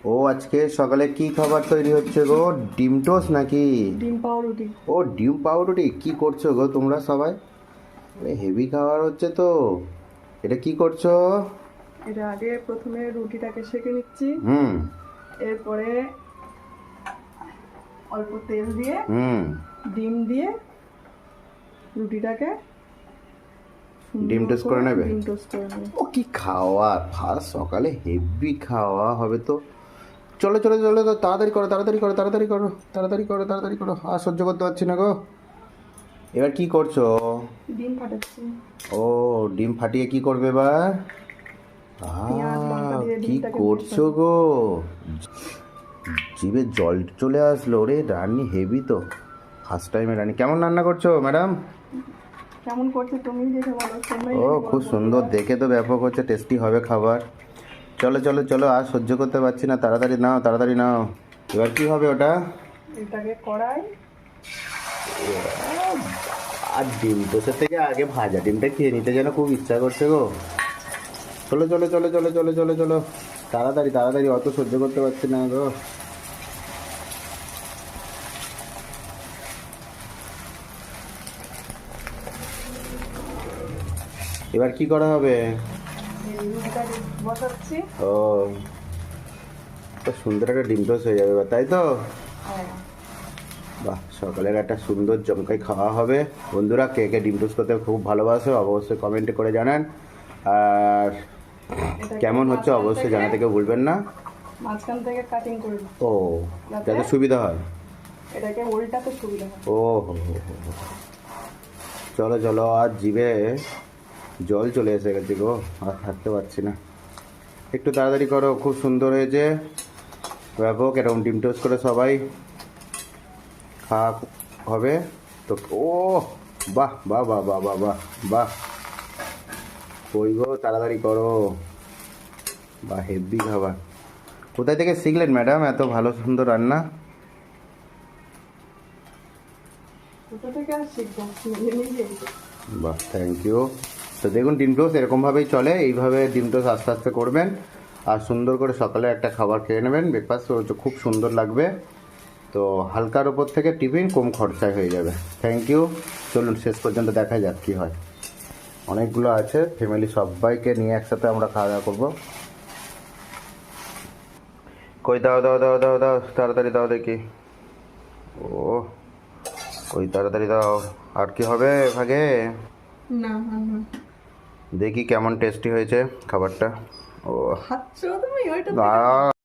ও আজকে সকালে কি খাবার তৈরি হচ্ছে গো? ডিম টোস্ট নাকি? ডিম পাউরুটি। ও ডিম পাউরুটি কি করছো গো তোমরা সবাই? হেভি খাবার হচ্ছে তো। এটা কি করছো? এটা আগে প্রথমে রুটিটাকে সেঁকে নিচ্ছি, হুম এরপরে অল্প তেল দিয়ে হুম ডিম দিয়ে রুটিটাকে ডিম সুন্দর টোস্ট করে নেবে? ডিম টোস্ট করে নেব। ও কি খাওয়া! ফার্স্ট সকালে হেভি খাওয়া হবে তো। চলো চলো চলো তো, তাড়াতাড়ি করো তাড়াতাড়ি করো তাড়াতাড়ি করো তাড়াতাড়ি করো তাড়াতাড়ি করো, আর সহ্য করতে পারছি না গো। এবার কি করছো? ডিম ফাটাচ্ছি। ও ডিম ফাটিয়ে কি করবে এবার? পেঁয়াজ লঙ্কা দিয়ে কি ডিমটাকে করছো ভেজে গো? জিভে জল চলে আসলো রে, রান্নি হেভি তো। ফার্স্ট টাইমে রান্নি কেমন রান্না করছো ম্যাডাম? কেমন করছে তুমি দেখে বলো, তোমরাই ও দেখে বলো খুব সুন্দর, বন্ধুরা। দেখে তো ব্যাপক হচ্ছে, টেস্টি হবে খাবার। চলো চলো চলো, আর সহ্য করতে পারছি না, তাড়াতাড়ি নাও তাড়াতাড়ি নাও। এবার কি হবে ওটা? এটাকে কড়াই আর ডিম তোষের থেকে আগে ভাজা ডিমটা খেয়ে নিতে যেন খুব ইচ্ছা করছে গো। চলো চলো চলো চলো চলো চলো চলো, তাড়াতাড়ি তাড়াতাড়ি, অত সহ্য করতে পারছি না গো। এবার কি করা হবে? এই রুটিটাকে বসাচ্ছি। ও তো সুন্দর একটা ডিম টোস্ট হয়ে যাবে এবার, তাই তো? হ্যাঁ, বাহ, সকালের একটা সুন্দর জমকাই খাওয়া হবে। বন্ধুরা, কে কে ডিম টোস্ট করতে খুব ভালোবাসো অবশ্যই কমেন্টে করে জানান। আর এটাকে কেমন হচ্ছে মাঝখান অবশ্যই থেকে জানাতে কেউ ভুলবেন না। মাঝখান থেকে কাটিং করে দিই, ও যাতে যাতে সুবিধা হয়। এটাকে উল্টাতে সুবিধা হয়। ও হো হো হো হো। চলো চলো, আর জিভে জল চলে এসে গেছে গো, আর থাকতে পারছি না। একটু তাড়াতাড়ি করো, খুব সুন্দর হয়েছে, ব্যাপক। এরকম ডিম টোস্ট করে সবাই খাওয়া হবে তো। ও বাহ বাহ বাহ বাহ বাহ বাহ বাহ, কই গো তাড়াতাড়ি করো। বাহ, হেভি খাবার। কোথায় থেকে শিখলেন ম্যাডাম এত ভালো সুন্দর রান্না? কোথা থেকে আর শিখবো, নিজে নিজেই। বাহ, থ্যাংক ইউ। তো দেখুন, ডিম টোস্ট এরকমভাবেই চলে, এইভাবে ডিম টোস্ট আস্তে আস্তে করবেন আর সুন্দর করে সকালে একটা খাবার খেয়ে নেবেন, ব্রেকফাস্ট খুব সুন্দর লাগবে। তো হালকার ওপর থেকে টিফিন কম খরচায় হয়ে যাবে। Thank you. চলুন শেষ পর্যন্ত দেখা যাক কী হয়। অনেকগুলো আছে, ফ্যামিলি সবাইকে নিয়ে একসাথে আমরা খাওয়া দাওয়া করবো। কই দাও দাও দাও দাও দাও, তাড়াতাড়ি দাও দেখি। ও কই তাড়াতাড়ি দাও। আর কি হবে ভাগে? না না না, দেখি কেমন টেস্টি হয়েছে খাবারটা। ও খাচ্ছো তুমি ওইটা? আ